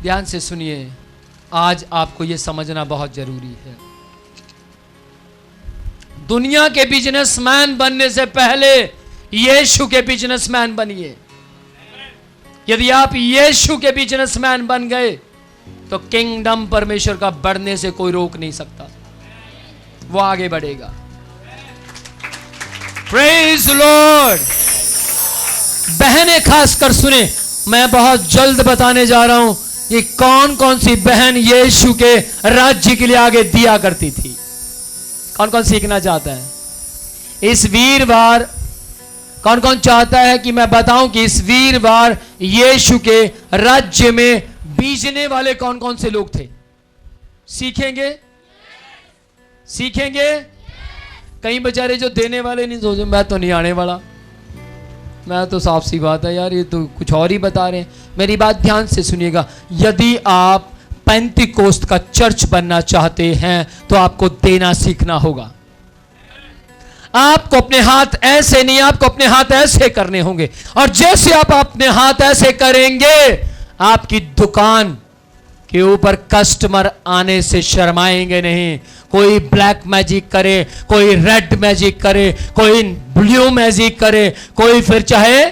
ध्यान से सुनिए, आज आपको यह समझना बहुत जरूरी है। दुनिया के बिजनेसमैन बनने से पहले यीशु के बिजनेसमैन बनिए। यदि आप यीशु के बिजनेसमैन बन गए तो किंगडम परमेश्वर का बढ़ने से कोई रोक नहीं सकता, वो आगे बढ़ेगा। Praise Lord. बहनें खासकर सुने, मैं बहुत जल्द बताने जा रहा हूं कि कौन कौन सी बहन यीशु के राज्य के लिए आगे दिया करती थी। कौन कौन सीखना चाहता है इस वीरवार? कौन कौन चाहता है कि मैं बताऊं कि इस वीरवार यीशु के राज्य में बीजने वाले कौन कौन से लोग थे? सीखेंगे, सीखेंगे। कई बेचारे जो देने वाले नहीं सोचे, मैं तो नहीं आने वाला, मैं तो साफ सी बात है यार, ये तो कुछ और ही बता रहे हैं। मेरी बात ध्यान से सुनिएगा, यदि आप पेंटिकोस्ट का चर्च बनना चाहते हैं तो आपको देना सीखना होगा। आपको अपने हाथ ऐसे नहीं, आपको अपने हाथ ऐसे करने होंगे, और जैसे आप अपने हाथ ऐसे करेंगे आपकी दुकान के ऊपर कस्टमर आने से शर्माएंगे नहीं। कोई ब्लैक मैजिक करे, कोई रेड मैजिक करे, कोई ब्लू मैजिक करे, कोई फिर चाहे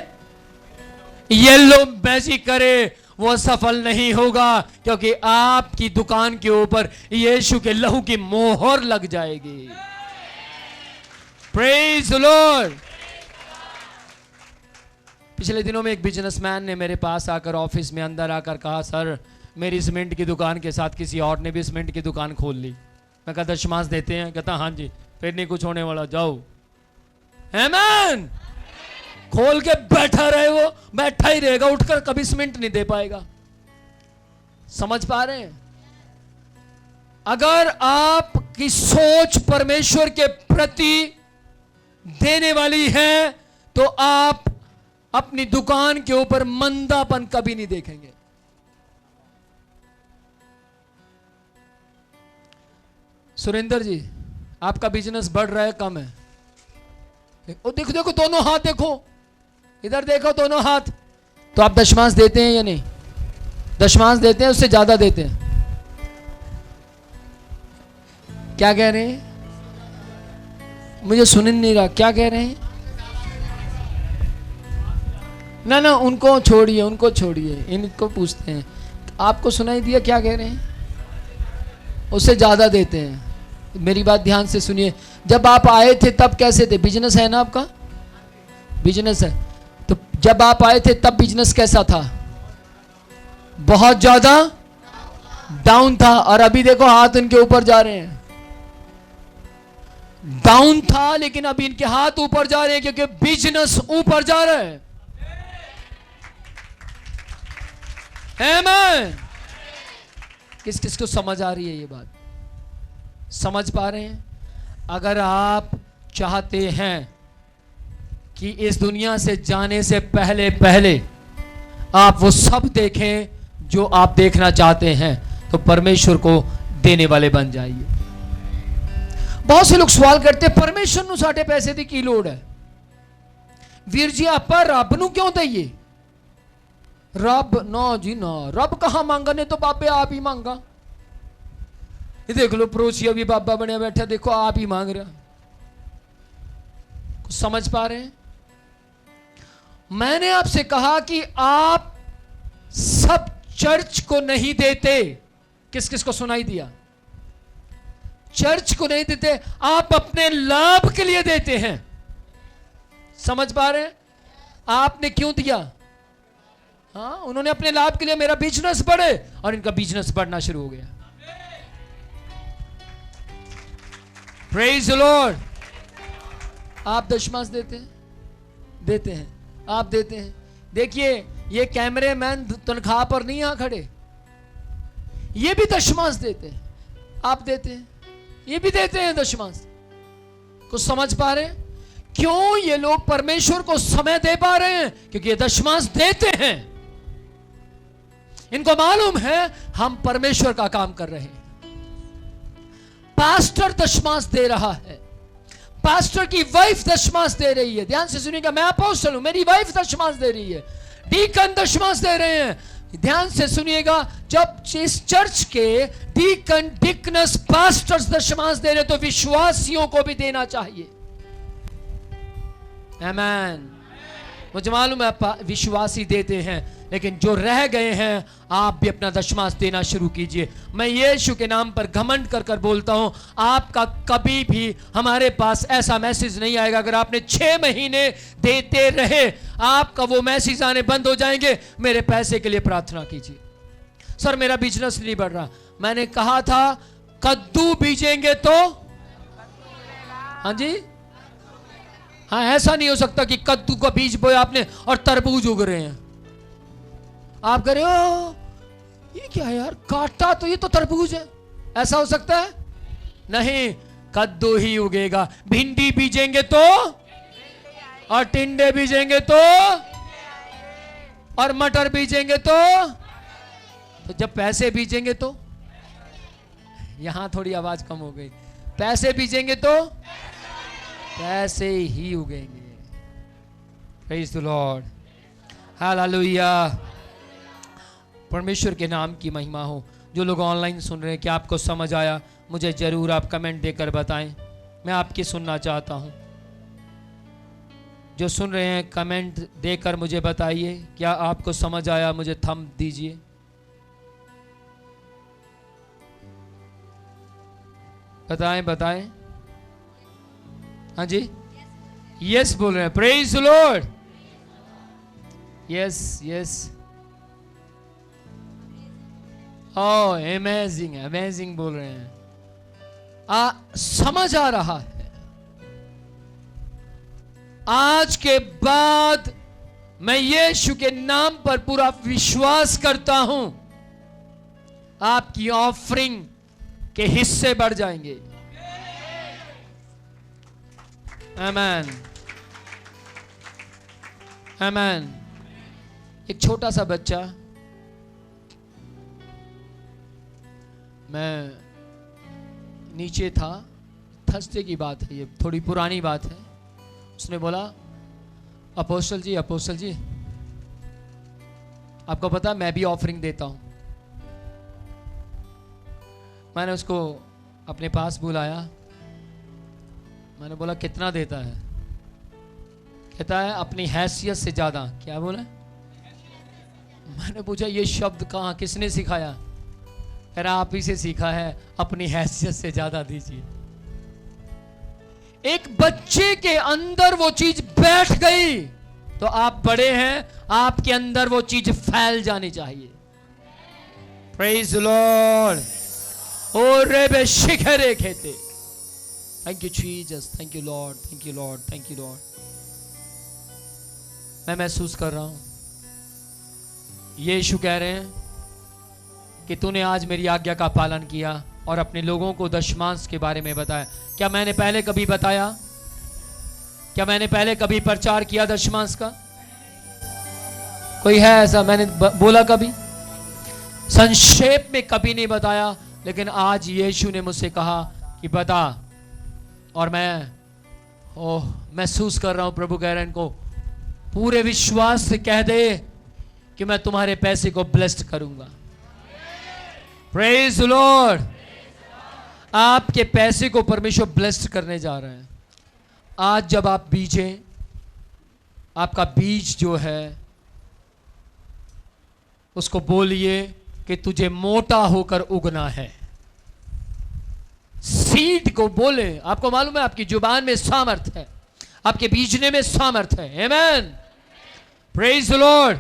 येलो मैजिक करे, वो सफल नहीं होगा, क्योंकि आपकी दुकान के ऊपर यीशु के लहू की मोहर लग जाएगी। Praise the Lord. पिछले दिनों में एक बिजनेसमैन ने मेरे पास आकर ऑफिस में अंदर आकर कहा, सर मेरी सीमेंट की दुकान के साथ किसी और ने भी सीमेंट की दुकान खोल ली। मैं कहता दशमांश देते हैं? कहता हाँ जी। फिर नहीं कुछ होने वाला, जाओ। आमीन। खोल के बैठा रहे, वो बैठा ही रहेगा, उठकर कभी सीमेंट नहीं दे पाएगा। समझ पा रहे हैं? अगर आपकी सोच परमेश्वर के प्रति देने वाली है तो आप अपनी दुकान के ऊपर मंदापन कभी नहीं देखेंगे। सुरेंद्र जी, आपका बिजनेस बढ़ रहा है कम है? देखो देखो दोनों हाथ देखो, इधर देखो दोनों हाथ। तो आप दशमांश देते हैं या नहीं? दशमांश देते हैं, उससे ज्यादा देते हैं? क्या कह रहे हैं? मुझे सुन नहीं रहा, क्या कह रहे हैं? ना ना, उनको छोड़िए, उनको छोड़िए, इनको पूछते हैं। आपको सुनाई दिया क्या कह रहे हैं? उससे ज्यादा देते हैं। मेरी बात ध्यान से सुनिए, जब आप आए थे तब कैसे थे? बिजनेस है ना आपका? बिजनेस है, तो जब आप आए थे तब बिजनेस कैसा था? बहुत ज्यादा डाउन था, और अभी देखो हाथ उनके ऊपर जा रहे हैं। डाउन था लेकिन अभी इनके हाथ ऊपर जा रहे हैं, क्योंकि बिजनेस ऊपर जा रहा है। आमीन। किस किस को समझ आ रही है ये बात? समझ पा रहे हैं? अगर आप चाहते हैं कि इस दुनिया से जाने से पहले पहले आप वो सब देखें जो आप देखना चाहते हैं, तो परमेश्वर को देने वाले बन जाइए। बहुत से लोग सवाल करते हैं, परमेश्वर ਨੂੰ ਸਾਡੇ ਪੈਸੇ ਦੀ ਕੀ ਲੋੜ ਹੈ? ਵੀਰ जी ਆਪਾਂ ਰੱਬ ਨੂੰ क्यों दईए? रब ना जी ना, रब कहां मांगा ने, तो बाबे आप ही मांगा। ये देख लो पड़ोसिया भी बाबा बनया बैठा, देखो आप ही मांग रहा। कुछ समझ पा रहे हैं? मैंने आपसे कहा कि आप सब चर्च को नहीं देते। किस किस को सुनाई दिया? चर्च को नहीं देते, आप अपने लाभ के लिए देते हैं। समझ पा रहे हैं? आपने क्यों दिया? हाँ, उन्होंने अपने लाभ के लिए, मेरा बिजनेस बढ़े, और इनका बिजनेस बढ़ना शुरू हो गया। Praise the Lord. आप दशमांश देते हैं? देते हैं, आप देते हैं। देखिए ये कैमरे मैन तनख्वाह पर नहीं यहां खड़े, ये भी दशमांश देते हैं। आप देते हैं, ये भी देते हैं दशमांश। कुछ समझ पा रहे हैं? क्यों ये लोग परमेश्वर को समय दे पा रहे हैं? क्योंकि ये दशमांश देते हैं। इनको मालूम है हम परमेश्वर का काम कर रहे हैं। पास्टर दशमांश दे रहा है, पास्टर की वाइफ दशमांश दे रही है। ध्यान से सुनिएगा, मैं अपोस्टल हूं, मेरी वाइफ दशमांश दे रही है, डीकन दशमांश दे रहे हैं, ध्यान से सुनिएगा, जब इस चर्च के डीकन डिकनस पास्टर्स दशमांश दे रहे तो विश्वासियों को भी देना चाहिए। आमीन। मुझे मालूम है विश्वासी देते हैं, लेकिन जो रह गए हैं आप भी अपना दशमांश देना शुरू कीजिए। मैं यीशु के नाम पर घमंड कर कर बोलता हूं, आपका कभी भी हमारे पास ऐसा मैसेज नहीं आएगा। अगर आपने 6 महीने देते रहे, आपका वो मैसेज आने बंद हो जाएंगे, मेरे पैसे के लिए प्रार्थना कीजिए। सर मेरा बिजनेस नहीं बढ़ रहा। मैंने कहा था कद्दू बीजेंगे तो, हाँ जी, हाँ, ऐसा नहीं हो सकता कि कद्दू का बीज बोया आपने और तरबूज उग रहे हैं। आप कह रहे हो ये क्या है यार, काटा तो ये तो तरबूज है, ऐसा हो सकता है? नहीं, कद्दू ही उगेगा। भिंडी बीजेंगे तो, और टिंडे बीजेंगे तो, और मटर बीजेंगे तो जब पैसे बीजेंगे तो, यहां थोड़ी आवाज कम हो गई, पैसे बीजेंगे तो पैसे ही उगेंगे। Praise the lord, hallelujah. परमेश्वर के नाम की महिमा हो। जो लोग ऑनलाइन सुन रहे हैं, क्या आपको समझ आया? मुझे जरूर आप कमेंट देकर बताएं, मैं आपकी सुनना चाहता हूं। जो सुन रहे हैं कमेंट देकर मुझे बताइए, क्या आपको समझ आया? मुझे थंब दीजिए। बताएं बताएं। हाँ जी, यस बोल रहे हैं। Praise the Lord, yes yes. Oh amazing, amazing बोल रहे हैं। समझ आ रहा है। आज के बाद मैं यीशु के नाम पर पूरा विश्वास करता हूं, आपकी ऑफरिंग के हिस्से बढ़ जाएंगे। आमीन, आमीन। एक छोटा सा बच्चा, मैं नीचे था, थर्सडे की बात है, ये थोड़ी पुरानी बात है। उसने बोला, अपोस्टल जी, अपोस्टल जी, आपको पता है मैं भी ऑफरिंग देता हूं। मैंने उसको अपने पास बुलाया, मैंने बोला कितना देता है? कहता है अपनी हैसियत से ज्यादा। क्या बोला? मैंने पूछा ये शब्द कहाँ, किसने सिखाया? कह रहा आप ही से सीखा है, अपनी हैसियत से ज्यादा दीजिए। एक बच्चे के अंदर वो चीज बैठ गई तो आप बड़े हैं, आपके अंदर वो चीज फैल जानी चाहिए। Praise the lord. ओ रेबे शिखरे खेते। Thank you Jesus, thank you lord, thank you lord, thank you lord. मैं महसूस कर रहा हूं यीशु कह रहे हैं कि तूने आज मेरी आज्ञा का पालन किया और अपने लोगों को दशमांश के बारे में बताया। क्या मैंने पहले कभी बताया? क्या मैंने पहले कभी प्रचार किया दशमांश का? कोई है ऐसा? मैंने बोला कभी? संक्षेप में कभी नहीं बताया, लेकिन आज यीशु ने मुझसे कहा कि बता। और मैं महसूस कर रहा हूं, प्रभु कह रहे हैं इनको पूरे विश्वास से कह दे कि मैं तुम्हारे पैसे को ब्लेस्ड करूंगा। Praise the Lord. आपके पैसे को परमेश्वर ब्लेस्ड करने जा रहे हैं। आज जब आप बीजें, आपका बीज जो है उसको बोलिए कि तुझे मोटा होकर उगना है। सीड को बोले। आपको मालूम है आपकी जुबान में सामर्थ है, आपके बीजने में सामर्थ है। आमीन, प्रेज़ द लॉर्ड।